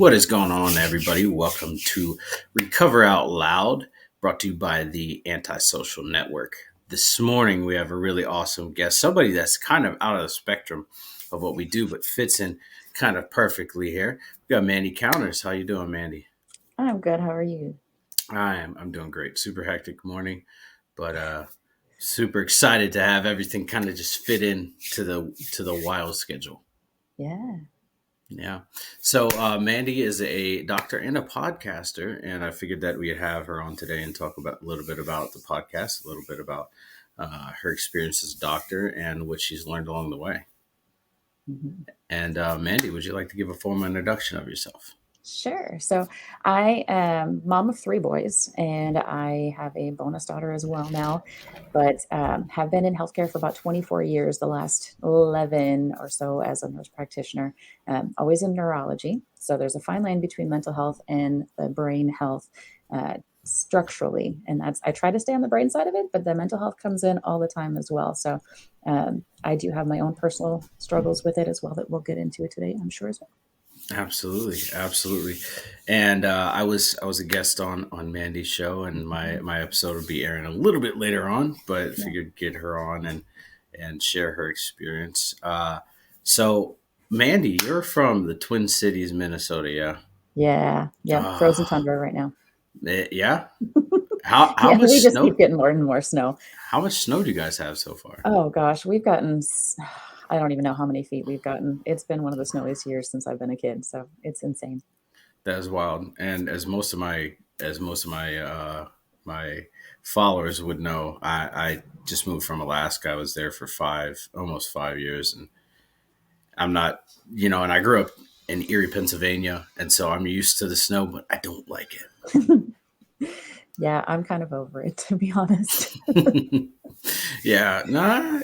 What is going on, everybody? Welcome to Recover Out Loud, brought to you by the Antisocial Network. This morning, we have a really awesome guest, somebody that's kind of out of the spectrum of what we do, but fits in kind of perfectly here. We got Mandi Counters. How you doing, Mandi? I'm good. How are you? I'm doing great. Super hectic morning, but super excited to have everything kind of just fit in to the wild schedule. Yeah. Yeah. So Mandi is a doctor and a podcaster, and I figured that we'd have her on today and talk about a little bit about the podcast, a little bit about her experience as a doctor and what she's learned along the way. Mhm. And Mandi, would you like to give a formal introduction of yourself? Sure. So I am mom of three boys, and I have a bonus daughter as well now, but have been in healthcare for about 24 years, the last 11 or so as a nurse practitioner, always in neurology. So there's a fine line between mental health and the brain health structurally. And I try to stay on the brain side of it, but the mental health comes in all the time as well. So I do have my own personal struggles with it as well that we'll get into today, I'm sure as well. Absolutely, absolutely. And I was a guest on Mandy's show, and my episode will be airing a little bit later on, but Yeah. figured get her on and share her experience. So Mandi, you're from the Twin Cities, Minnesota, yeah? Yeah. Yeah. Frozen Ah, tundra right now. yeah. How Yeah. much We just keep snow? getting more and more snow. How much snow do you guys have so far? Oh gosh, we've gotten, I don't even know how many feet we've gotten. It's been one of the snowiest years since I've been a kid. So it's insane. That is wild. And as most of my my followers would know, I just moved from Alaska. I was there for almost 5 years, and I'm not, and I grew up in Erie, Pennsylvania, and so I'm used to the snow, but I don't like Yeah. I'm kind of over it, to be honest. it. Yeah, nah,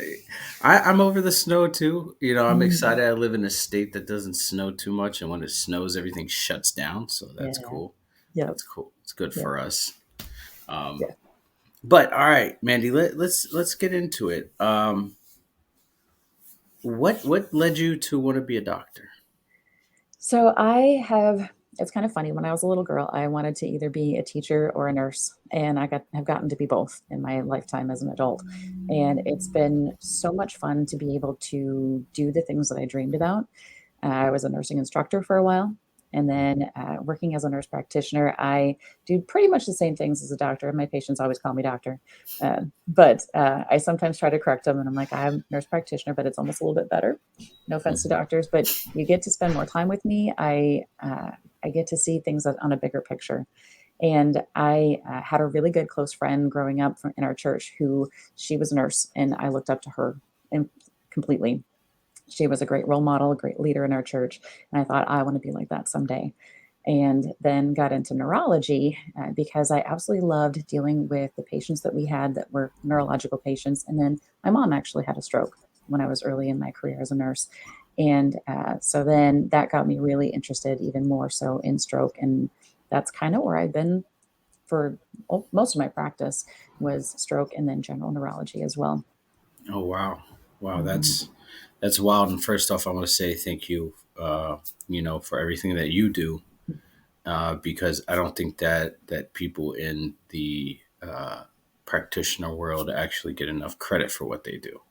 I'm over the snow too. I'm Mhm. excited. I live in a state that doesn't snow too much, and when it snows, everything shuts down. So that's Yeah. cool. Yep. That's cool. It's good Yep. for us. Um, Yeah. but all right, Mandi, let's get into it. What led you to want to be a doctor? So it's kind of funny. When I was a little girl, I wanted to either be a teacher or a nurse, and have gotten to be both in my lifetime as an adult. And it's been so much fun to be able to do the things that I dreamed about. I was a nursing instructor for a while. And then working as a nurse practitioner, I do pretty much the same things as a doctor. My patients always call me doctor. But I sometimes try to correct them. And I'm like, I'm a nurse practitioner, but it's almost a little bit better. No offense to Mhm. doctors, but you get to spend more time with me. I get to see things on a bigger picture. And I had a really good close friend growing up in our church who she was a nurse, and I looked up to her completely. She was a great role model, a great leader in our church, and I thought, I want to be like that someday. And then got into neurology because I absolutely loved dealing with the patients that we had that were neurological patients. And then my mom actually had a stroke when I was early in my career as a nurse. And so then that got me really interested even more so in stroke. And that's kind of where I've been for most of my practice was stroke and then general neurology as well. Oh wow, wow, Mhm. that's wild. And first off, I want to say thank you, for everything that you do, because I don't think that people in the practitioner world actually get enough credit for what they do.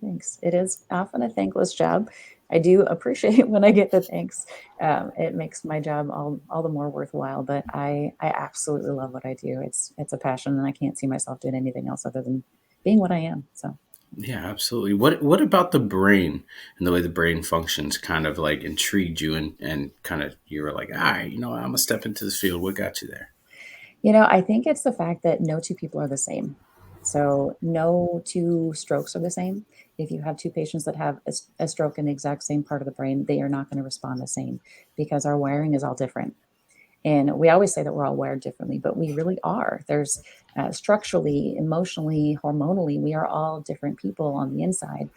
Thanks. It is often a thankless job. I do appreciate when I get the thanks. It makes my job all the more worthwhile. But I absolutely love what I do. It's a passion, and I can't see myself doing anything else other than being what I am. So Yeah, absolutely. What about the brain and the way the brain functions kind of like intrigued you and kind of you were like, all right, I'm gonna step into this field. What got you there? I think it's the fact that no two people are the same. So no two strokes are the same. If you have two patients that have a stroke in the exact same part of the brain, they are not going to respond the same because our wiring is all different. And we always say that we're all wired differently, but we really are. There's structurally, emotionally, hormonally, we are all different people on the inside.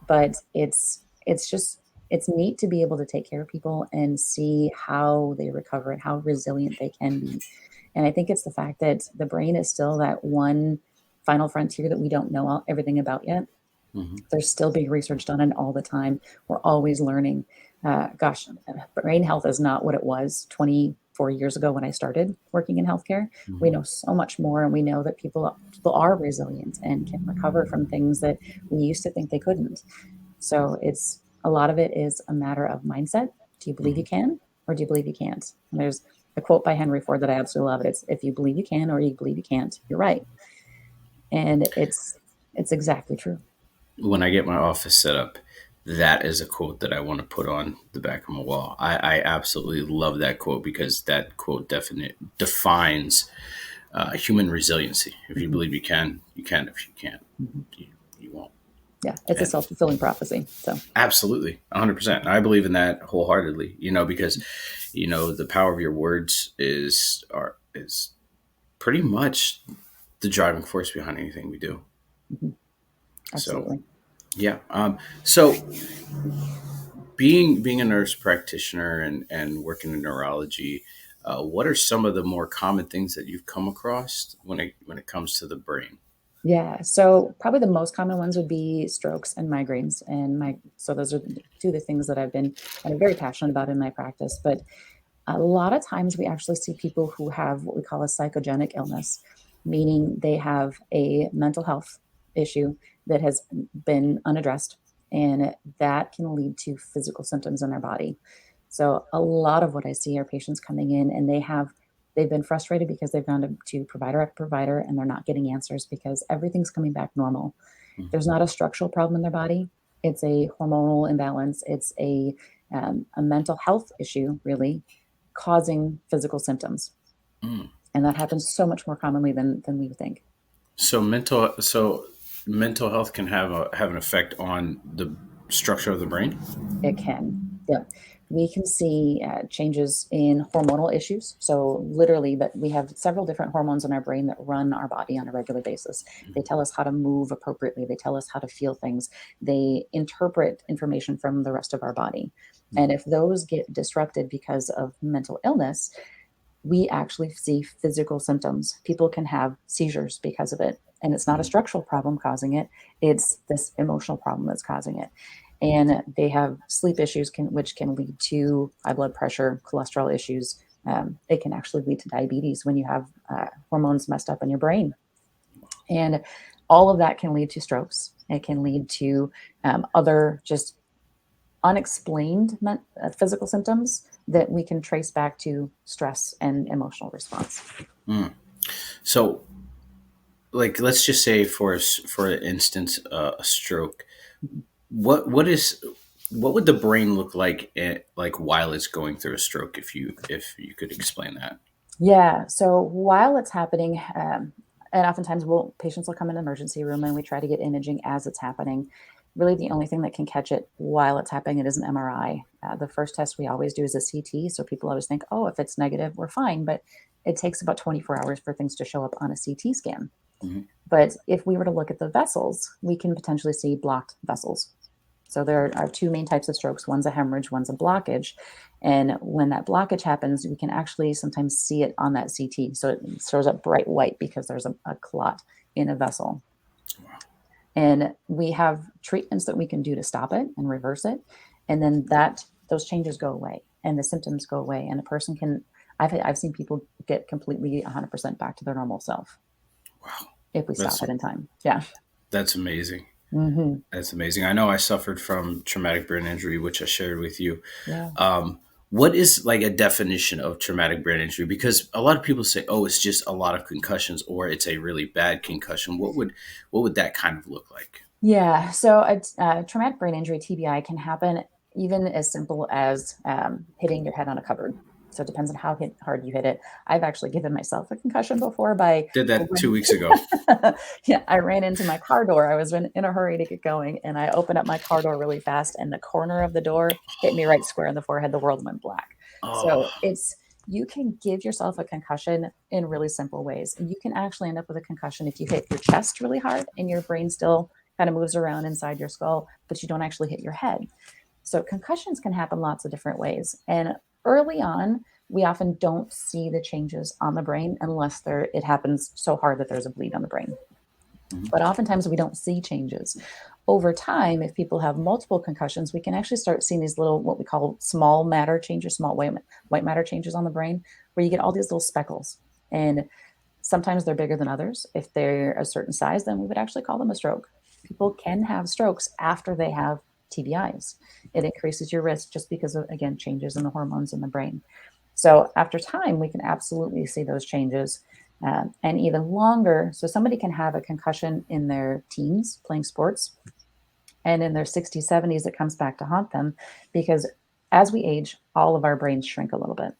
But it's just it's neat to be able to take care of people and see how they recover and how resilient they can be. And I think it's the fact that the brain is still that one final frontier that we don't know everything about yet. Hmm. There's still being research done on all the time. We're always learning. Gosh, brain health is not what it was 24 years ago when I started working in healthcare. We Mhm. know so much more, and we know that people are resilient and can recover from things that we used to think they couldn't. So it's a lot of it is a matter of mindset. Do you believe you Mhm. can, or do you believe you can't? And there's a quote by Henry Ford that I absolutely love. It's if you believe you can or you believe you can't, you're right. And it's exactly true. When I get my office set up, that is a quote that I want to put on the back of my wall. I absolutely love that quote because that quote defines human resiliency. If you Mhm, believe you can, you can. If you can't, mhm. you won't. Yeah, it's a And self-fulfilling prophecy. So, absolutely, 100%. I believe in that wholeheartedly. Because the power of your words is pretty much the driving force behind anything we do. mhm, So absolutely. yeah. So being a nurse practitioner and working in neurology, what are some of the more common things that you've come across when it comes to the brain? Yeah, so probably the most common ones would be strokes and migraines, and so those are two of the things that I've been kind of very passionate about in my practice. But a lot of times we actually see people who have what we call a psychogenic illness, meaning they have a mental health issue that has been unaddressed, and that can lead to physical symptoms in their body. So a lot of what I see are patients coming in and they've been frustrated because they've gone to provider after provider and they're not getting answers because everything's coming back normal. There's not a structural problem in their body. It's a hormonal imbalance. It's a mental health issue, really, causing physical symptoms. Mm. And that happens so much more commonly than we would think. So mental health can have an effect on the structure of the brain. It can. Yeah. We can see changes in hormonal issues. So, literally, but we have several different hormones in our brain that run our body on a regular basis. They tell us how to move appropriately, they tell us how to feel things, they interpret information from the rest of our body. And Mhm. if those get disrupted because of mental illness, we actually see physical symptoms. People can have seizures because of it. And it's not a Mhm. structural problem causing it, it's this emotional problem that's causing it. And they have sleep issues, which can lead to high blood pressure, cholesterol issues. It can actually lead to diabetes when you have hormones messed up in your brain. And all of that can lead to strokes. It can lead to other just unexplained physical symptoms that we can trace back to stress and emotional response. Mm. So, like, let's just say for instance, a stroke. Mhm. What would the brain look like like while it's going through a stroke? If you could explain that. Yeah. So while it's happening, and oftentimes patients will come in the emergency room and we try to get imaging as it's happening. Really, the only thing that can catch it while it's happening it is an MRI. The first test we always do is a CT. So people always think, oh, if it's negative, we're fine. But it takes about 24 hours for things to show up on a CT scan. Mhm. But if we were to look at the vessels, we can potentially see blocked vessels. So there are two main types of strokes. One's a hemorrhage, one's a blockage. And when that blockage happens, we can actually sometimes see it on that CT. So it shows up bright white because there's a clot in a vessel. And we have treatments that we can do to stop it and reverse it. And then those changes go away and the symptoms go away. And a person can, I've seen people get completely 100% back to their normal self Wow, if we stop that's it in time. Yeah. that's amazing. Hmm. That's amazing. I know I suffered from traumatic brain injury, which I shared with you. Yeah. What is like a definition of traumatic brain injury? Because a lot of people say, "Oh, it's just a lot of concussions, or it's a really bad concussion." What would that kind of look like? Yeah. So a traumatic brain injury, TBI, can happen even as simple as hitting your head on a cupboard. So it depends on how hard you hit it. I've actually given myself a concussion before by Did that 2 weeks ago. yeah, I ran into my car door. I was in a hurry to get going, and I opened up my car door really fast, and the corner of the door hit me right square in the forehead. The world went black. Oh, So you can give yourself a concussion in really simple ways. And you can actually end up with a concussion if you hit your chest really hard and your brain still kind of moves around inside your skull, but you don't actually hit your head. So concussions can happen lots of different ways. And early on, we often don't see the changes on the brain unless it happens so hard that there's a bleed on the brain. Mhm. But oftentimes we don't see changes. Over time, if people have multiple concussions, we can actually start seeing these little, what we call small matter changes, small white matter changes on the brain, where you get all these little speckles. And sometimes they're bigger than others. If they're a certain size, then we would actually call them a stroke. People can have strokes after they have TBIs. It increases your risk just because of, again, changes in the hormones in the brain. So after time, we can absolutely see those changes, and even longer. So somebody can have a concussion in their teens playing sports, and in their 60s, 70s, it comes back to haunt them because as we age, all of our brains shrink a little bit.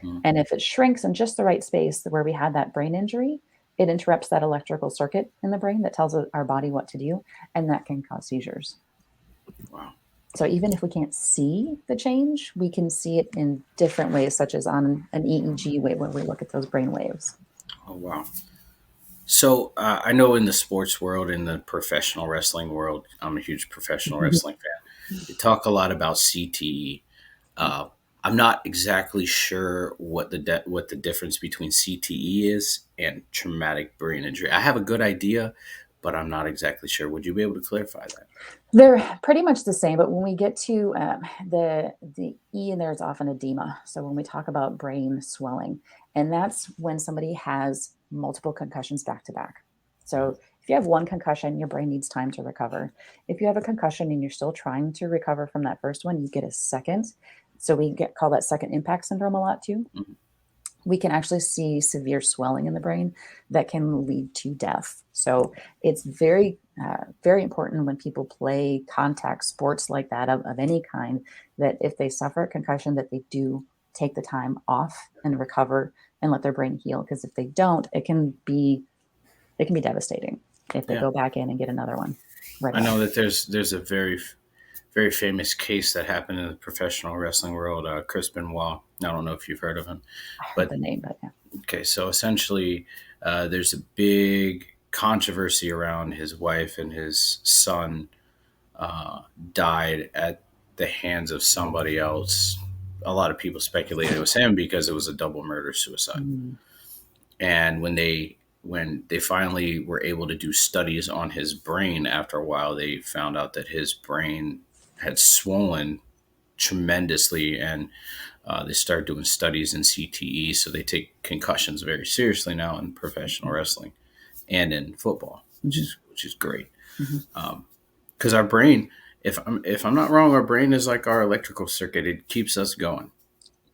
Mhm. And if it shrinks in just the right space where we had that brain injury, it interrupts that electrical circuit in the brain that tells our body what to do, and that can cause seizures. Wow. So even if we can't see the change, we can see it in different ways, such as on an EEG wave when we look at those brain waves. Oh, wow. So I know in the sports world, in the professional wrestling world, I'm a huge professional wrestling fan. They talk a lot about CTE. Uh, I'm not exactly sure what what the difference between CTE is and traumatic brain injury. I have a good idea, but I'm not exactly sure. Would you be able to clarify that? They're pretty much the same, but when we get to the E in there is often edema. So when we talk about brain swelling, and that's when somebody has multiple concussions back to back. So if you have one concussion, your brain needs time to recover. If you have a concussion and you're still trying to recover from that first one, you get a second. So we get call that second impact syndrome a lot too. Mhm. We can actually see severe swelling in the brain that can lead to death. So it's very important when people play contact sports like that of any kind, that if they suffer a concussion, that they do take the time off and recover and let their brain heal. Because if they don't, it can be devastating if they Yeah, go back in and get another one right I away. know that there's a very famous case that happened in the professional wrestling world. Chris Benoit. I don't know if you've heard of him, I heard but the name, but yeah. okay. So essentially, there's a big controversy around his wife and his son uh, died at the hands of somebody else. A lot of people speculated it was him because it was a double murder suicide. Mm, And when they finally were able to do studies on his brain after a while, they found out that his brain had swollen tremendously, and they started doing studies in CTE. So they take concussions very seriously now in professional wrestling and in football, mhm, which is great. mhm. Because our brain, if I'm not wrong, our brain is like our electrical circuit. It keeps us going.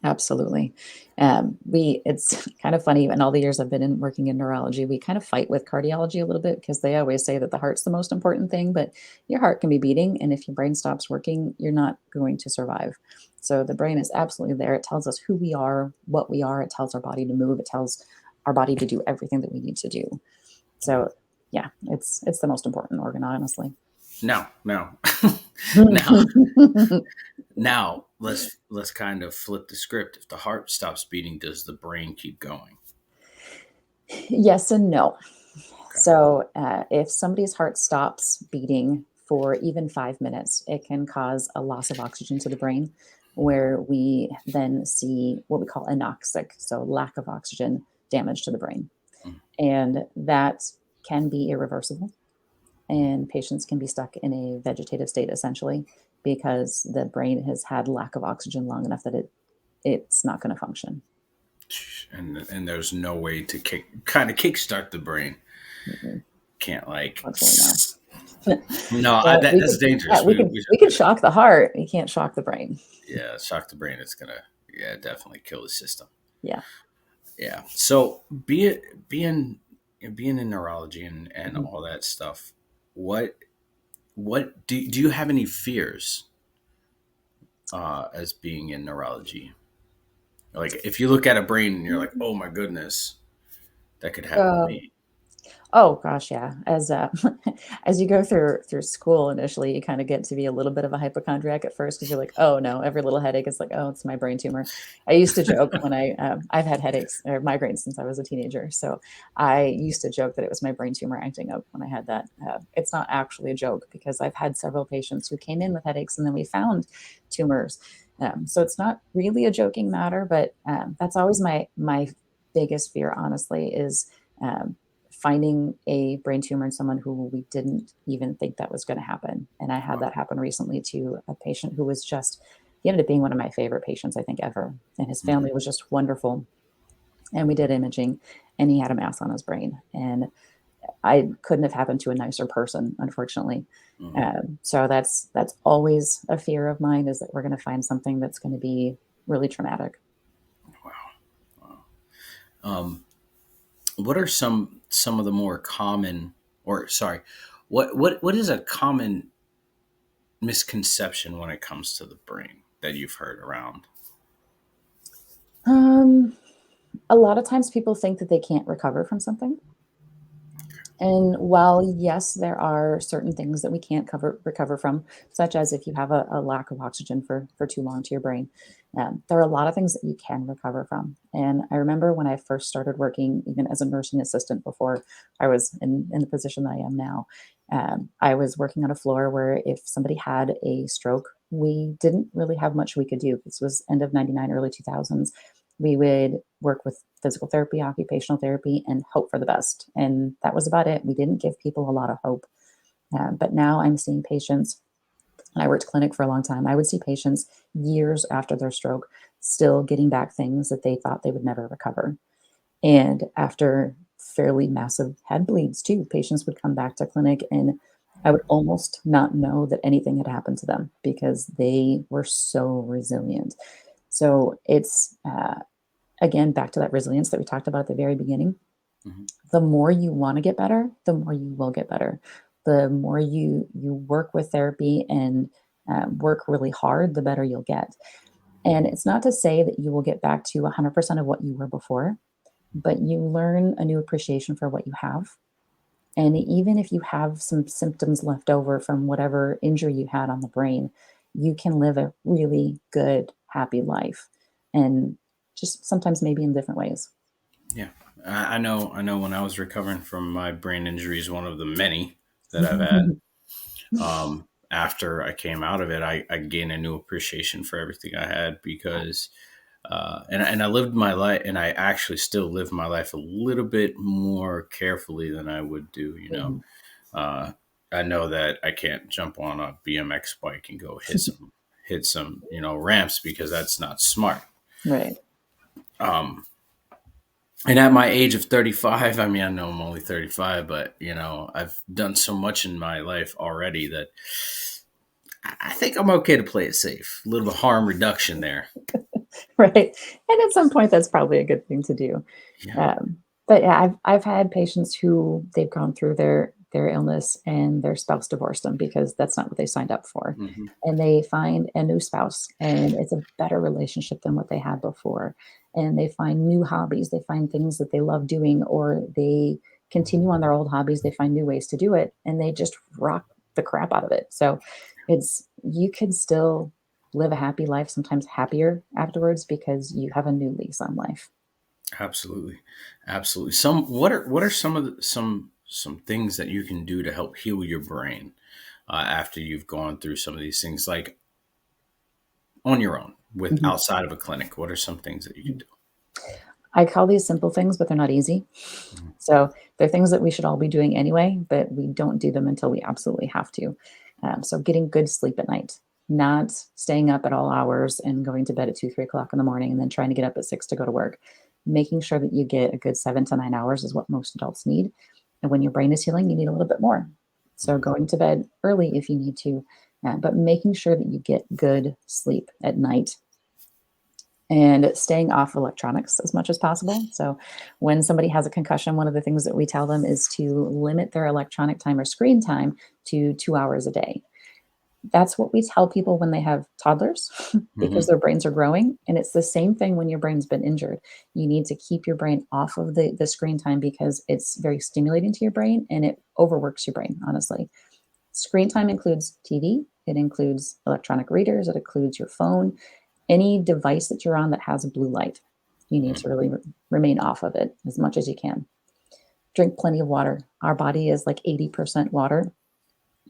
Absolutely. It's kind of funny. In all the years I've been in working in neurology, we kind of fight with cardiology a little bit because they always say that the heart's the most important thing, but your heart can be beating, and if your brain stops working, you're not going to survive. So the brain is absolutely there. It tells us who we are, what we are. It tells our body to move. It tells our body to do everything that we need to do. So yeah, it's the most important organ, honestly. Now, now, now, let's kind of flip the script. If the heart stops beating, does the brain keep going? Yes and no. Okay. So, if somebody's heart stops beating for even 5 minutes, it can cause a loss of oxygen to the brain, where we then see what we call anoxic, so lack of oxygen damage to the brain. Mm. And that can be irreversible. And patients can be stuck in a vegetative state essentially because the brain has had lack of oxygen long enough that it's not going to function. And there's no way to kickstart the brain. Mm-mm. Can't like. Absolutely not. No, Well, that's dangerous. we can shock the heart. You can't shock the brain. Yeah, shock the brain. It's gonna, yeah, definitely kill the system. Yeah. Yeah. So being in neurology and Mhm. all that stuff, what do you have any fears as being in neurology? Like if you look at a brain and you're like, oh my goodness, that could happen to Um, me. oh gosh, yeah. As as you go through school initially, you kind of get to be a little bit of a hypochondriac at first because you're like, oh no, every little headache is like, oh, it's my brain tumor. I used to joke when I've had headaches or migraines since I was a teenager, so I used to joke that it was my brain tumor acting up when I had that. It's not actually a joke because I've had several patients who came in with headaches and then we found tumors. So it's not really a joking matter, but that's always my biggest fear, honestly, is um, finding a brain tumor in someone who we didn't even think that was going to happen. And I had Wow. that happen recently to a patient who was just, he ended up being one of my favorite patients, I think, ever. And his Mhm. family was just wonderful. And we did imaging, and he had a mass on his brain. And I couldn't have happened to a nicer person, unfortunately. Mhm. So that's always a fear of mine, is that we're going to find something that's going to be really traumatic. Wow. Wow. Um, what are some of the more common, or sorry, what is a common misconception when it comes to the brain that you've heard around? Um, a lot of times people think that they can't recover from something. And while, yes, there are certain things that we can't recover from, such as if you have a lack of oxygen for too long to your brain, there are a lot of things that you can recover from. And I remember when I first started working, even as a nursing assistant before I was in the position that I am now, I was working on a floor where if somebody had a stroke, we didn't really have much we could do. This was end of 99, early 2000s. We would work with physical therapy, occupational therapy, and hope for the best. And that was about it. We didn't give people a lot of hope. But now I'm seeing patients, and I worked clinic for a long time. I would see patients years after their stroke still getting back things that they thought they would never recover. And after fairly massive head bleeds, too, patients would come back to clinic, and I would almost not know that anything had happened to them because they were so resilient. So it's again, back to that resilience that we talked about at the very beginning. Mhm. The more you want to get better, the more you will get better. The more you work with therapy and work really hard, the better you'll get. And it's not to say that you will get back to 100% of what you were before, but you learn a new appreciation for what you have. And even if you have some symptoms left over from whatever injury you had on the brain, you can live a really good, happy life. And just sometimes maybe in different ways. Yeah, I know. I know. When I was recovering from my brain injuries, one of the many that I've had, after I came out of it, I gained a new appreciation for everything I had because, and I lived my life, and I actually still live my life a little bit more carefully than I would do. Mhm. Uh, I know that I can't jump on a BMX bike and go hit some ramps because that's not smart. Right. Um, and at my age of 35, I mean, I know I'm only 35, but I've done so much in my life already that I think I'm okay to play it safe. A little bit of harm reduction there. Right. And at some point, that's probably a good thing to do. Yeah. Um, but yeah, I've had patients who they've gone through their illness and their spouse divorced them because that's not what they signed up for. Hmm. And they find a new spouse, and it's a better relationship than what they had before. And they find new hobbies, they find things that they love doing, or they continue on their old hobbies, they find new ways to do it, and they just rock the crap out of it. So it's, you can still live a happy life, sometimes happier afterwards because you have a new lease on life. Absolutely. Absolutely. What are some things that you can do to help heal your brain after you've gone through some of these things, like on your own, with Mhm. outside of a clinic? What are some things that you can do? I call these simple things, but they're not easy. Mhm. So they're things that we should all be doing anyway, but we don't do them until we absolutely have to. So getting good sleep at night, not staying up at all hours and going to bed at 2, 3 o'clock in the morning and then trying to get up at 6 to go to work. Making sure that you get a good 7 to 9 hours is what most adults need. And when your brain is healing, you need a little bit more. So Mhm. going to bed early if you need to, but making sure that you get good sleep at night and staying off electronics as much as possible. So, when somebody has a concussion, one of the things that we tell them is to limit their electronic time or screen time to 2 hours a day. That's what we tell people when they have toddlers because Mhm. their brains are growing. And it's the same thing when your brain's been injured. You need to keep your brain off of the screen time because it's very stimulating to your brain and it overworks your brain, honestly. Screen time includes TV, it includes electronic readers, it includes your phone, any device that you're on that has a blue light. You need Mhm. to really remain off of it as much as you can. Drink plenty of water. Our body is like 80% water.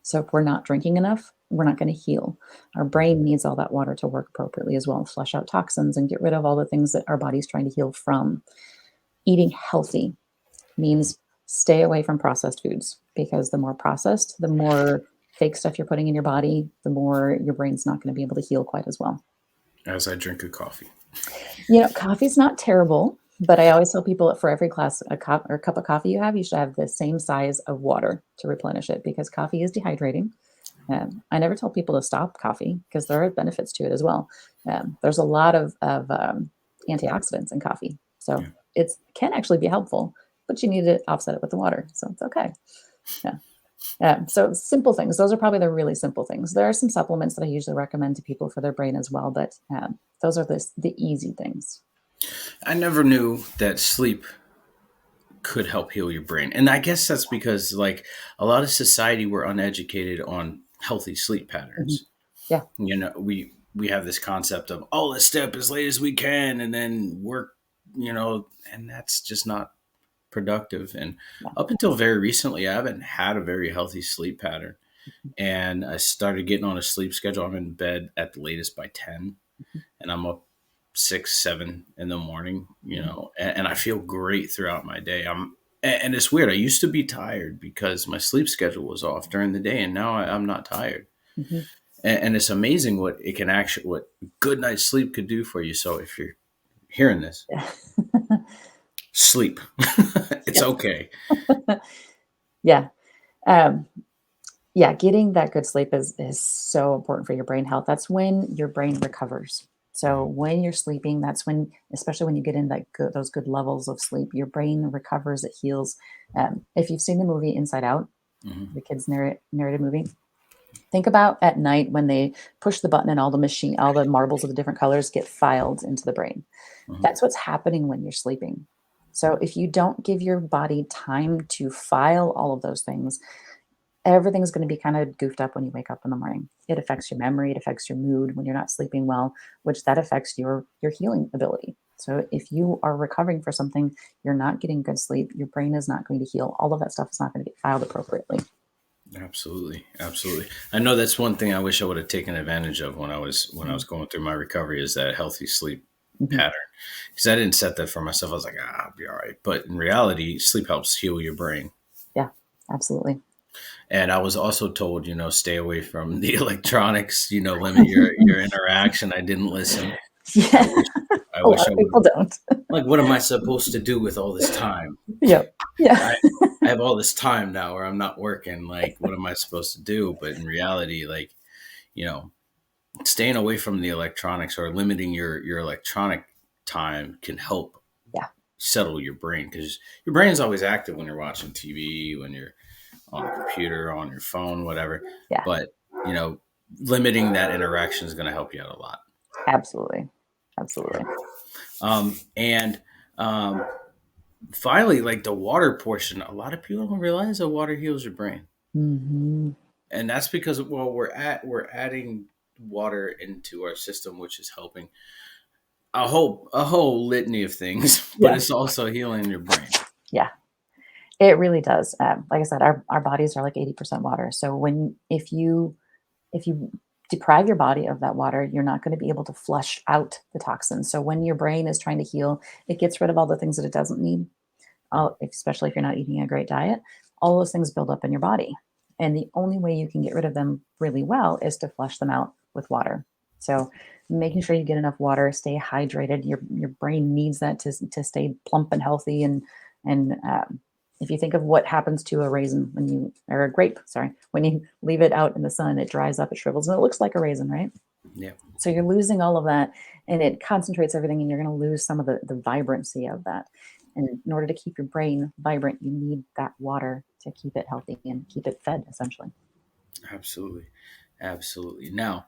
So if we're not drinking enough, we're not going to heal. Our brain needs all that water to work appropriately as well, flush out toxins and get rid of all the things that our body's trying to heal from. Eating healthy Mhm. means Stay away from processed foods because the more processed, the more fake stuff you're putting in your body, the more your brain's not going to be able to heal quite as well. As I drink a coffee. Coffee's not terrible, but I always tell people that for every glass a cup or cup of coffee you have, you should have the same size of water to replenish it because coffee is dehydrating. I never tell people to stop coffee because there are benefits to it as well. There's a lot of antioxidants in coffee, so Yeah. it can actually be helpful, but you need to offset it with the water, so it's okay. Yeah. So simple things. Those are probably the really simple things. There are some supplements that I usually recommend to people for their brain as well, but those are the easy things. I never knew that sleep could help heal your brain. And I guess that's because like a lot of society we're uneducated on healthy sleep Mhm. patterns. Yeah. We have this concept of, oh, let's stay up as late as we can and then work, and that's just not productive. And Yeah. up until very recently, I haven't had a very healthy sleep pattern. And I started getting on a sleep schedule. I'm in bed at the latest by 10 and I'm up 6, 7 in the morning, Mhm. and I feel great throughout my day. And it's weird. I used to be tired because my sleep schedule was off during the day, and now I'm not tired. Mhm. And it's amazing what good night's sleep could do for you. So if you're hearing this, Yeah. sleep. It's Yes. okay. Yeah. Um, yeah, getting that good sleep is so important for your brain health. That's when your brain recovers. So Mhm, when you're sleeping, that's when, especially when you get in those good levels of sleep, your brain recovers, it heals. If you've seen the movie Inside Out, mhm, the kids narrated movie, think about at night when they push the button and all the marbles of the different colors get filed into the brain. mhm. That's what's happening when you're sleeping. So if you don't give your body time to file all of those things, everything's going to be kind of goofed up when you wake up in the morning. It affects your memory, it affects your mood when you're not sleeping well, which that affects your healing ability. So if you are recovering for something, you're not getting good sleep, your brain is not going to heal. All of that stuff is not going to get filed appropriately. Absolutely, absolutely. I know that's one thing I wish I would have taken advantage of when I was going through my recovery is that healthy sleep Mhm. pattern because I didn't set that for myself. I was like, I'll be all right. But in reality, sleep helps heal your brain. Yeah, absolutely. And I was also told, stay away from the electronics. Limit your interaction. I didn't listen. I Yeah, wish I a lot wish I of would people have. don't. Like, what am I supposed to do with all this time? Yep. Yeah. I I have all this time now where I'm not working. Like, what am I supposed to do? But in reality, like, you know, staying away from the electronics or limiting your electronic time can help Yeah. settle your brain because your brain is always active when you're watching TV, when you're on a computer, on your phone, whatever. Yeah. But you know, limiting that interaction is going to help you out a lot. Absolutely. Absolutely. And finally, like the water portion, a lot of people don't realize that water heals your brain, Mhm. and that's because we're adding water into our system, which is helping a whole litany of things, but Yeah. it's also healing your brain. Yeah. It really does. Like I said, our bodies are like 80% water. So if you deprive your body of that water, you're not going to be able to flush out the toxins. So when your brain is trying to heal, it gets rid of all the things that it doesn't need, especially if you're not eating a great diet. All those things build up in your body. And the only way you can get rid of them really well is to flush them out with water. So making sure you get enough water, stay hydrated. Your brain needs that to stay plump and healthy. And if you think of what happens to a raisin when you or a grape, sorry, when you leave it out in the sun, it dries up, it shrivels, and it looks like a raisin, right? Yeah, So you're losing all of that and it concentrates everything and you're going to lose some of the vibrancy of that. And in order to keep your brain vibrant, you need that water to keep it healthy and keep it fed essentially. absolutely, absolutely. Now,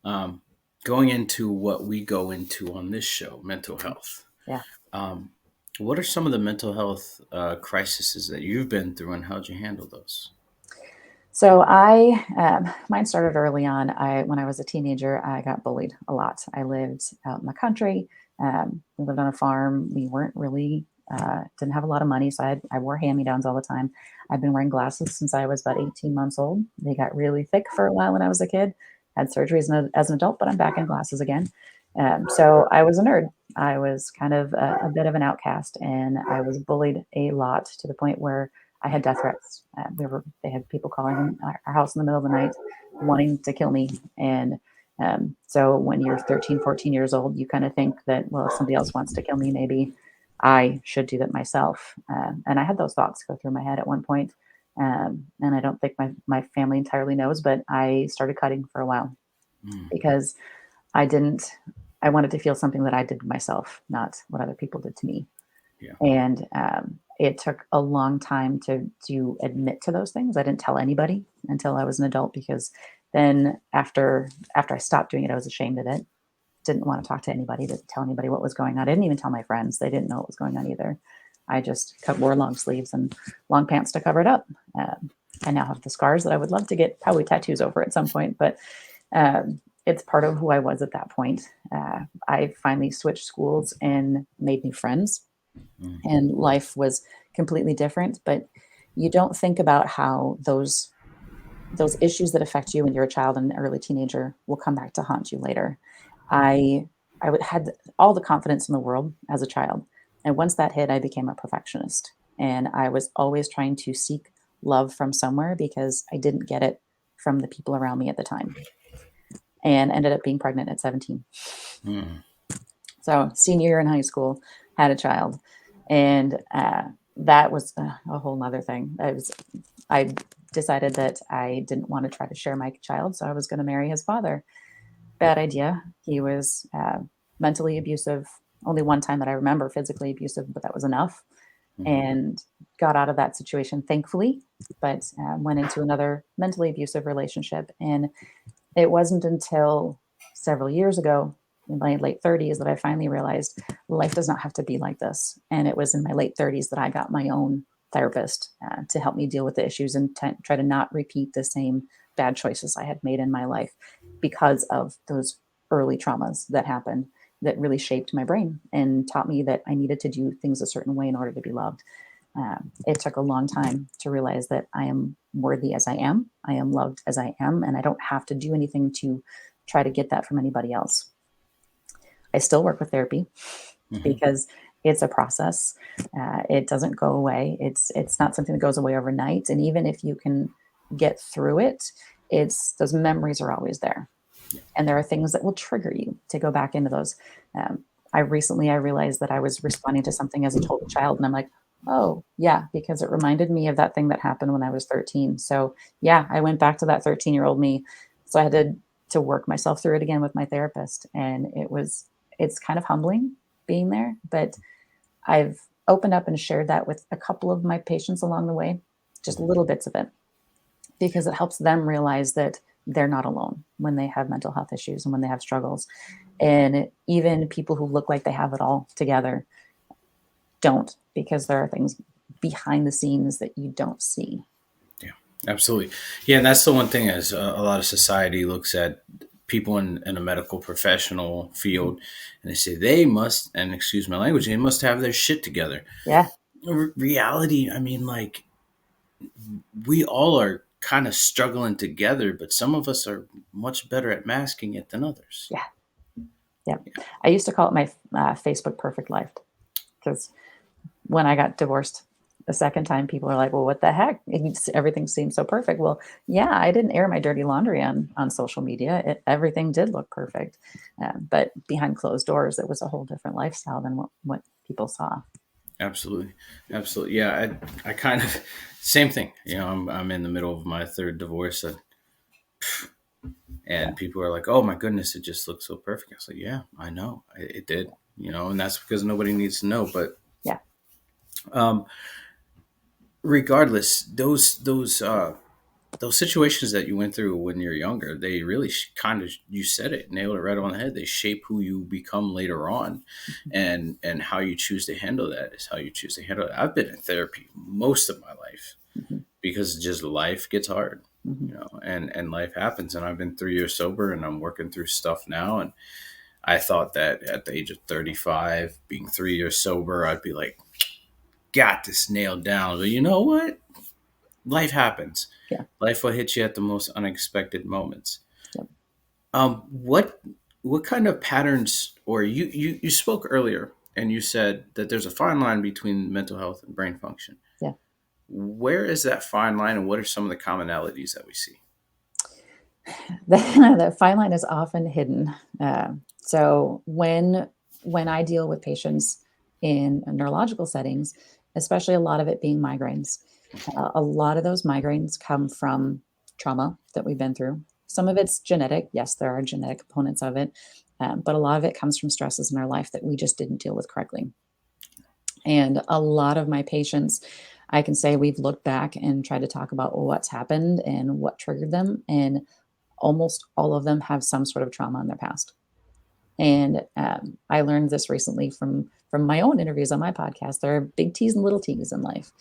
um, going into what we go into on this show, mental health. Yeah. Um, what are some of the mental health crises that you've been through, and how'd you handle those? So mine started early on. When I was a teenager, I got bullied a lot. I lived out in the country. We lived on a farm. We weren't really didn't have a lot of money, so I wore hand-me-downs all the time. I've been wearing glasses since I was about 18 months old. They got really thick for a while when I was a kid. Had surgery as an adult, but I'm back in glasses again. So I was a nerd. I was kind of a bit of an outcast, and I was bullied a lot to the point where I had death threats. They had people calling in our house in the middle of the night, wanting to kill me. And so when you're 13, 14 years old, you kind of think that, well, if somebody else wants to kill me, maybe I should do that myself. And I had those thoughts go through my head at one point. And I don't think my family entirely knows, but I started cutting for a while Mm. because I didn't, I wanted to feel something that I did myself, not what other people did to me. Yeah. And it took a long time to admit to those things. I didn't tell anybody until I was an adult because then after I stopped doing it, I was ashamed of it. Didn't want to talk to anybody, didn't tell anybody what was going on. I didn't even tell my friends. They didn't know what was going on either. I just wore long sleeves and long pants to cover it up. I now have the scars that I would love to get probably tattoos over at some point, but it's part of who I was at that point. I finally switched schools and made new friends, Mm. and life was completely different. But you don't think about how those issues that affect you when you're a child and an early teenager will come back to haunt you later. I had all the confidence in the world as a child, and once that hit, I became a perfectionist, and I was always trying to seek love from somewhere because I didn't get it from the people around me at the time, and ended up being pregnant at 17. Mm. So senior year in high school, had a child, and that was a whole nother thing. I decided that I didn't want to try to share my child, so I was going to marry his father. Bad idea. He was mentally abusive. Only one time that I remember physically abusive, but that was enough. Mhm. And got out of that situation, thankfully, but went into another mentally abusive relationship. And it wasn't until several years ago, in my late 30s, that I finally realized life does not have to be like this. And it was in my late 30s that I got my own therapist to help me deal with the issues and try to not repeat the same bad choices I had made in my life because of those early traumas that happened that really shaped my brain and taught me that I needed to do things a certain way in order to be loved. It took a long time to realize that I am worthy as I am. I am loved as I am, and I don't have to do anything to try to get that from anybody else. I still work with therapy Mhm. because it's a process. It doesn't go away. It's not something that goes away overnight. And even if you can get through it, it's those memories are always there, Yeah. and there are things that will trigger you to go back into those. Um, I realized that I was responding to something as a total child, and I'm like, oh yeah, because it reminded me of that thing that happened when I was 13. So yeah, I went back to that 13-year-old me. So I had to work myself through it again with my therapist, and it's kind of humbling being there, but I've opened up and shared that with a couple of my patients along the way, just Mhm. little bits of it, Yeah. because it helps them realize that they're not alone when they have mental health issues and when they have struggles. And even people who look like they have it all together don't, because there are things behind the scenes that you don't see. Yeah. Absolutely. Yeah, and that's the one thing as a lot of society looks at people in a medical professional Mhm. field, and they say they must, and excuse my language, they must have their shit together. Yeah, Reality, I mean, like we all are kind of struggling together, but some of us are much better at masking it than others. yeah, yeah. I used to call it my Facebook perfect life because when I got divorced the second time, people are like, "Well, what the heck? Everything seems so perfect." Well, yeah, I didn't air my dirty laundry on social media. Everything did look perfect, but behind closed doors, it was a whole different lifestyle than what people saw. Absolutely, absolutely. Yeah, I kind of same thing. You know, I'm in the middle of my third divorce, Yeah, and people are like, "Oh my goodness, it just looks so perfect." I was like, "Yeah, I know, it did." You know, and that's because nobody needs to know. But yeah, um, regardless, those situations that you went through when you're younger, they really kind of, you said it, nailed it right on the head. They shape who you become later on, and how you choose to handle that is how you choose to handle it. I've been in therapy most of my life hmm because just life gets hard, hmm and life happens. And I've been 3 years sober, and I'm working through stuff now. And I thought that at the age of 35, being 3 years sober, I'd be like, got this nailed down. But you know what? Life happens. yeah, Life will hit you at the most unexpected moments. yep, What kind of patterns, or you spoke earlier and you said that there's a fine line between mental health and brain function. yeah. Where is that fine line, and what are some of the commonalities that we see? The fine line is often hidden. So when I deal with patients in neurological settings, especially a lot of it being migraines, a lot of those migraines come from trauma that we've been through. Some of it's genetic. Yes, there are genetic components of it, but a lot of it comes from stresses in our life that we just didn't deal with correctly. And a lot of my patients, I can say we've looked back and tried to talk about what's happened and what triggered them. And almost all of them have some sort of trauma in their past. And I learned this recently from my own interviews on my podcast. There are big T's and little T's in life.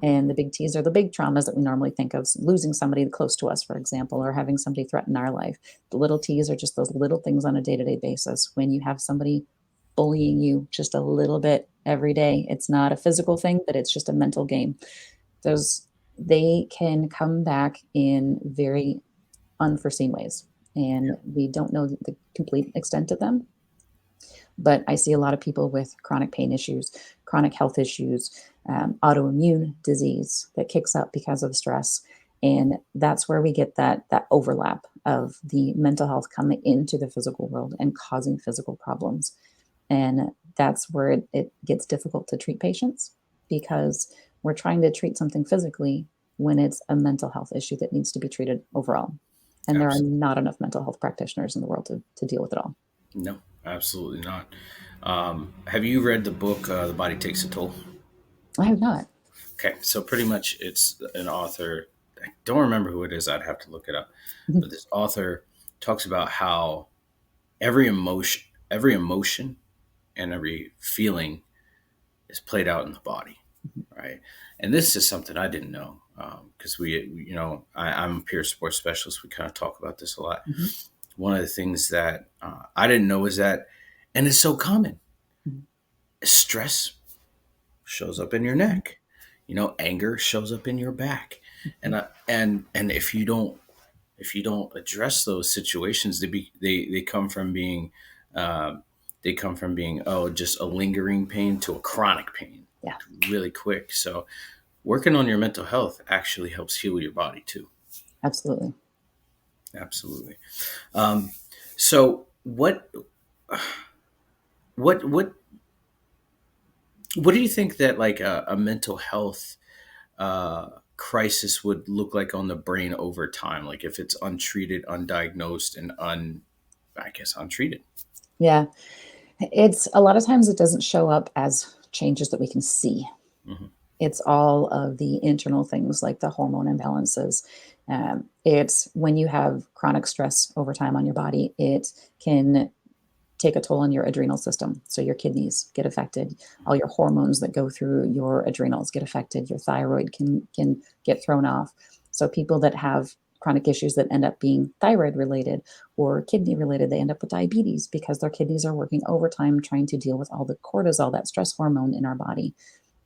And the big T's are the big traumas that we normally think of, losing somebody close to us, for example, or having somebody threaten our life. The little T's are just those little things on a day to day basis. When you have somebody bullying you just a little bit every day, it's not a physical thing, but it's just a mental game. Those they can come back in very unforeseen ways. Yeah. And we don't know the complete extent of them. But I see a lot of people with chronic pain issues, chronic health issues, autoimmune disease that kicks up because of stress. And that's where we get that overlap of the mental health coming into the physical world and causing physical problems. And that's where it gets difficult to treat patients because we're trying to treat something physically when it's a mental health issue that needs to be treated overall. And there are Absolutely. not enough mental health practitioners in the world to deal with it all. No, absolutely not. Have you read the book The Body Takes a Toll? I have not. Okay, so pretty much it's an author. I don't remember who it is. I'd have to look it up. Mhm, But this author talks about how every emotion, and every feeling is played out in the body, mhm, right? And this is something I didn't know because I'm a peer sports specialist. We kind of talk about this a lot. mhm, One of the things that I didn't know is that, and it's so common, mhm, stress shows up in your mhm, neck. Anger shows up in your back, mhm. and if you don't address those situations, they come from being um, just a lingering pain to a chronic pain Yeah, really quick. So working on your mental health actually helps heal your body too. absolutely. Absolutely. Um, so what what do you think that like a mental health uh, crisis would look like on the brain over time? Like if it's untreated, undiagnosed, and I guess untreated. Yeah. It's a lot of times it doesn't show up as changes that we can see. Hmm. It's all of the internal things like the hormone imbalances. It's when you have chronic stress over time on your body, it can take a toll on your adrenal system. So your kidneys get affected. All your hormones that go through your adrenals get affected. Your thyroid can get thrown off. So people that have chronic issues that end up being thyroid related or kidney related, they end up with diabetes because their kidneys are working overtime trying to deal with all the cortisol, that stress hormone in our body.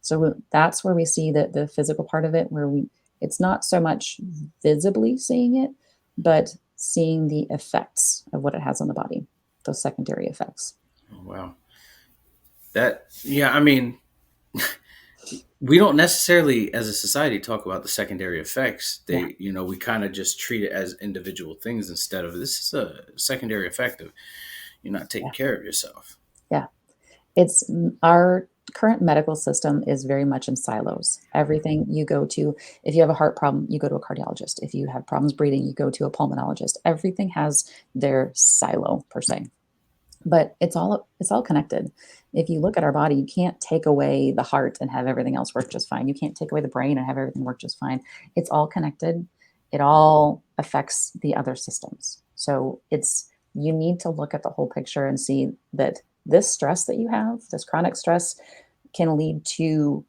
So that's where we see the physical part of it, where we it's not so much visibly seeing it, but seeing the effects of what it has on the body, those secondary effects. Oh, wow. Yeah, I mean, we don't necessarily, as a society, talk about the secondary effects. Yeah, We kind of just treat it as individual things instead of this is a secondary effect of you're not taking yeah, care of yourself. yeah. Our current medical system is very much in silos. Everything you go to, if you have a heart problem, you go to a cardiologist. If you have problems breathing, you go to a pulmonologist. Everything has their silo per se. But it's all connected. If you look at our body, you can't take away the heart and have everything else work just fine. You can't take away the brain and have everything work just fine. It's all connected. It all affects the other systems. So it's you need to look at the whole picture and see that this stress that you have, this chronic stress, can lead to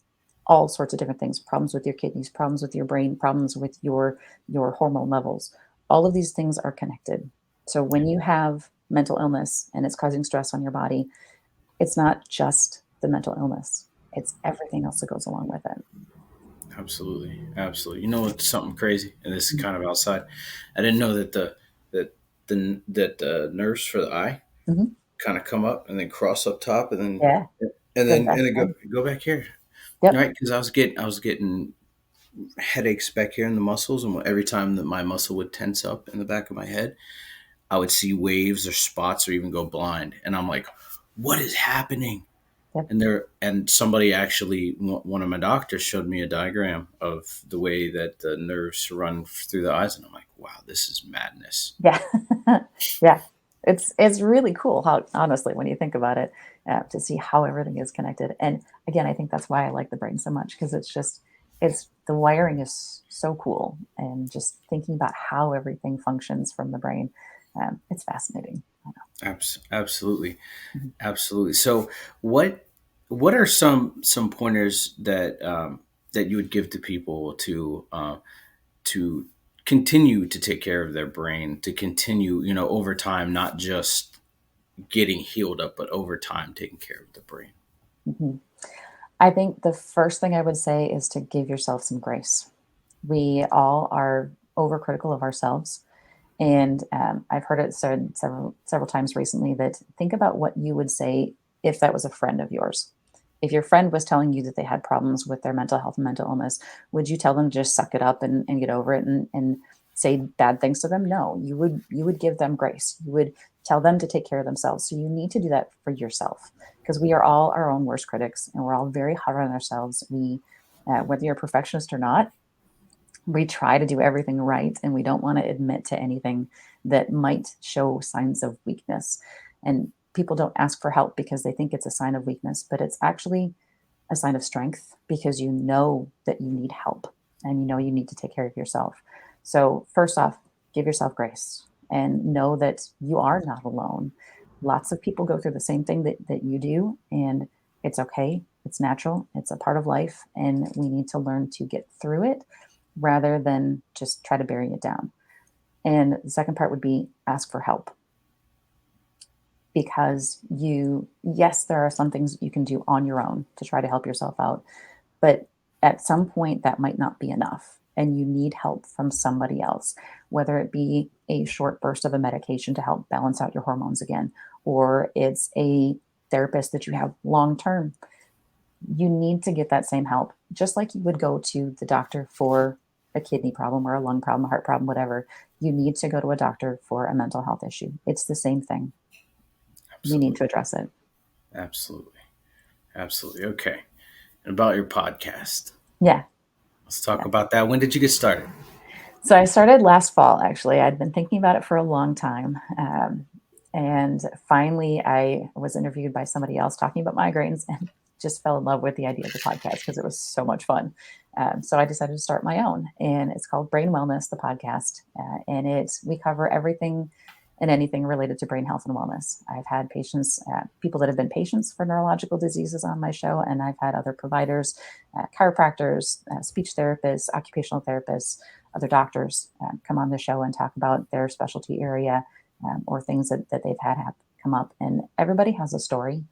all sorts of different things, problems with your kidneys, problems with your brain, problems with your hormone levels. All of these things are connected. So when you have mental illness and it's causing stress on your body, it's not just the mental illness. It's everything else that goes along with it. Absolutely, absolutely. It's something crazy, and this is Mhm. kind of outside. I didn't know that the nurse for the eye Mhm. kind of come up and then cross up top, and then Yeah. and Goes then back and then go then. go back here, Yep. right? Because I was getting headaches back here in the muscles, and every time that my muscle would tense up in the back of my head, I would see waves or spots or even go blind. And I'm like, what is happening? Yep. And somebody actually, one of my doctors showed me a diagram of the way that the nerves run through the eyes, and I'm like, wow, this is madness. Yeah. Yeah. It's really cool how, honestly, when you think about it, to see how everything is connected. And again, I think that's why I like the brain so much, because it's the wiring is so cool, and just thinking about how everything functions from the brain, it's fascinating. I Absolutely, know. Mhm. absolutely. So, what what are some pointers that that you would give to people to continue to take care of their brain, to continue, over time, not just getting healed up, but over time taking care of the brain? Mhm. I think the first thing I would say is to give yourself some grace. We all are overcritical of ourselves. And I've heard it said several times recently that think about what you would say if that was a friend of yours. If your friend was telling you that they had problems with their mental health and mental illness, would you tell them to just suck it up and get over it, and say bad things to them? No, you would give them grace. You would tell them to take care of themselves. So you need to do that for yourself, because we are all our own worst critics, and we're all very hard on ourselves. Whether you're a perfectionist or not, we try to do everything right, and we don't want to admit to anything that might show signs of weakness. And people don't ask for help because they think it's a sign of weakness, but it's actually a sign of strength, because you know that you need help, and you know you need to take care of yourself. So, first off, give yourself grace and know that you are not alone. Lots of people go through the same thing that you do, and it's okay. It's natural. It's a part of life, and we need to learn to get through it rather than just try to bury it down. And the second part would be ask for help, because yes, there are some things you can do on your own to try to help yourself out, but at some point that might not be enough. And you need help from somebody else, whether it be a short burst of a medication to help balance out your hormones again, or it's a therapist that you have long term. You need to get that same help, just like you would go to the doctor for a kidney problem or a lung problem, a heart problem, whatever. You need to go to a doctor for a mental health issue. It's the same thing. We need to Absolutely, address it. absolutely, absolutely. Okay, and about your podcast, Yeah. let's talk Yeah. about that. When did you get started? So I started last fall, actually. I'd been thinking about it for a long time. And finally, I was interviewed by somebody else talking about migraines, and just fell in love with the idea of the podcast because it was so much fun. So I decided to start my own, and it's called Brain Wellness, the podcast. And we cover everything and anything related to brain health and wellness. I've had patients, people that have been patients for neurological diseases on my show, and I've had other providers, chiropractors, speech therapists, occupational therapists, other doctors come on the show and talk about their specialty area, or things that they've had come up. And everybody has a story.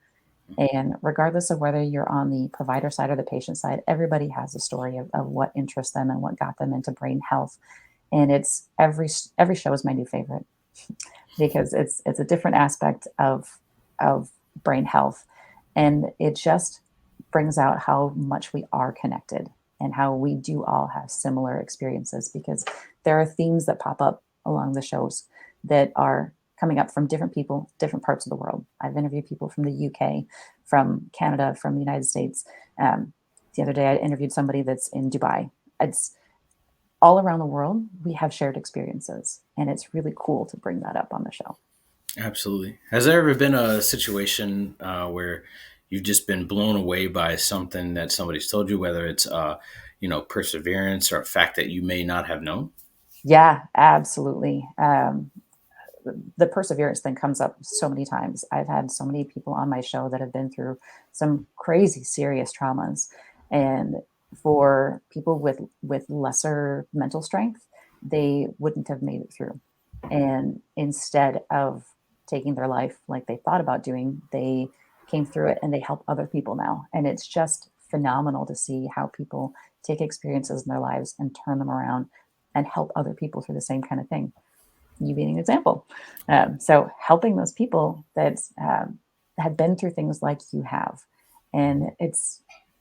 And regardless of whether you're on the provider side or the patient side, everybody has a story of what interests them and what got them into brain health. And it's every show is my new favorite, because it's a different aspect of brain health, and it just brings out how much we are connected, and how we do all have similar experiences, because there are themes that pop up along the shows that are coming up from different people, different parts of the world. I've interviewed people from the UK, from Canada, from the United States. The other day I interviewed somebody that's in Dubai. It's all around the world, we have shared experiences, and it's really cool to bring that up on the show. Absolutely. Has there ever been a situation where you've just been blown away by something that somebody's told you, whether it's perseverance or a fact that you may not have known? Yeah, absolutely. The perseverance thing comes up so many times. I've had so many people on my show that have been through some crazy serious traumas, and for people with lesser mental strength, they wouldn't have made it through. And instead of taking their life like they thought about doing, they came through it and they help other people now. And it's just phenomenal to see how people take experiences in their lives and turn them around and help other people through the same kind of thing. You being an example. So helping those people that have been through things like you have, and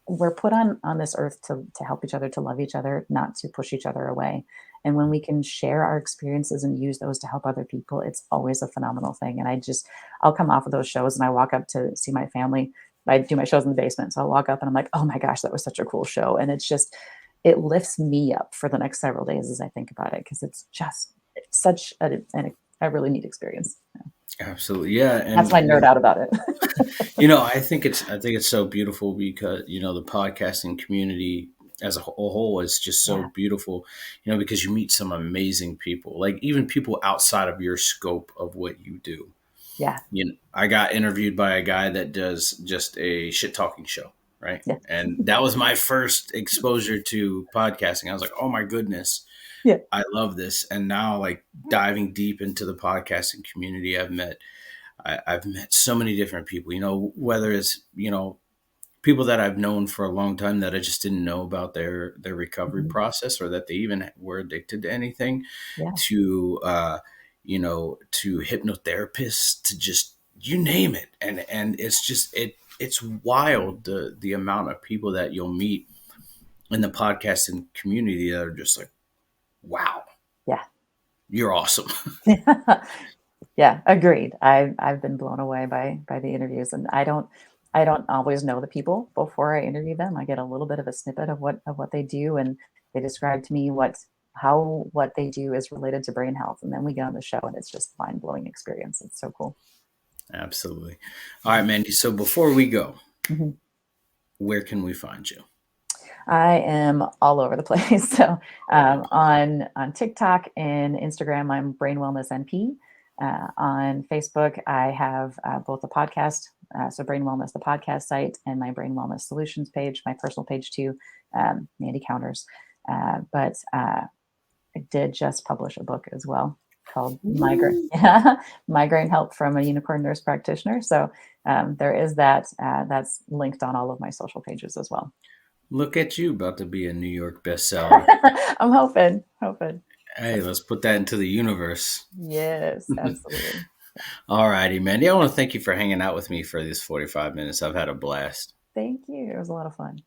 we're put on this earth to help each other, to love each other, not to push each other away. And when we can share our experiences and use those to help other people, it's always a phenomenal thing. And I'll come off of those shows and I walk up to see my family. I do my shows in the basement. So I'll walk up and I'm like, oh my gosh, that was such a cool show. And it lifts me up for the next several days as I think about it, because it's such a really neat experience. Absolutely. Yeah. That's And my nerd out about it. I think it's so beautiful because, the podcasting community as a whole is just so Yeah. beautiful, because you meet some amazing people, like even people outside of your scope of what you do. Yeah. I got interviewed by a guy that does just a shit talking show, right? Yeah. And that was my first exposure to podcasting. I was like, oh my goodness, Yeah. I love this. And now, like, diving deep into the podcasting community, I've met so many different people, whether it's, people that I've known for a long time that I just didn't know about their recovery Mhm. process, or that they even were addicted to anything, Yeah. to to hypnotherapists, to just, you name it. And it's just, it's wild, the amount of people that you'll meet in the podcasting community that are just like, wow, Yeah. you're awesome. Yeah, agreed. I've been blown away by the interviews, and I don't always know the people before I interview them. I get a little bit of a snippet of what they do, and they describe to me what they do is related to brain health, and then we get on the show, and it's just mind blowing experience. It's so cool. Absolutely. All right, Mandy. So before we go, Mhm. where can we find you? I am all over the place. So All over the place. on TikTok and Instagram, I'm Brain Wellness NP. On Facebook, I have both the podcast, so Brain Wellness, the podcast site, and my Brain Wellness Solutions page, my personal page too, Mandi Counters. But I did just publish a book as well called Migraine, Woo. yeah, Migraine Help from a Unicorn Nurse Practitioner. So there is that. That's linked on all of my social pages as well. Look at you, about to be a New York bestseller. I'm hoping. Hey, let's put that into the universe. Yes, absolutely. All righty, Mandy. I want to thank you for hanging out with me for these 45 minutes. I've had a blast. Thank you. It was a lot of fun.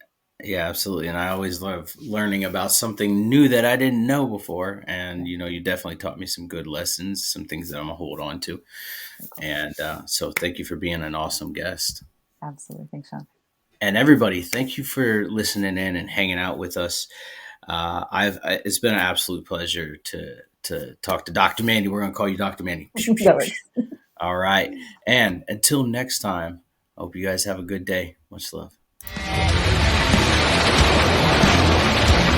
Yeah, absolutely. And I always love learning about something new that I didn't know before. And, Yeah, you definitely taught me some good lessons, some things that I'm going to hold on to. very cool. And so thank you for being an awesome guest. Absolutely. Thanks, Sean. And everybody, thank you for listening in and hanging out with us. It's been an absolute pleasure to talk to Dr. Mandy. We're going to call you Dr. Mandy. That works. All right. And until next time, I hope you guys have a good day. Much love.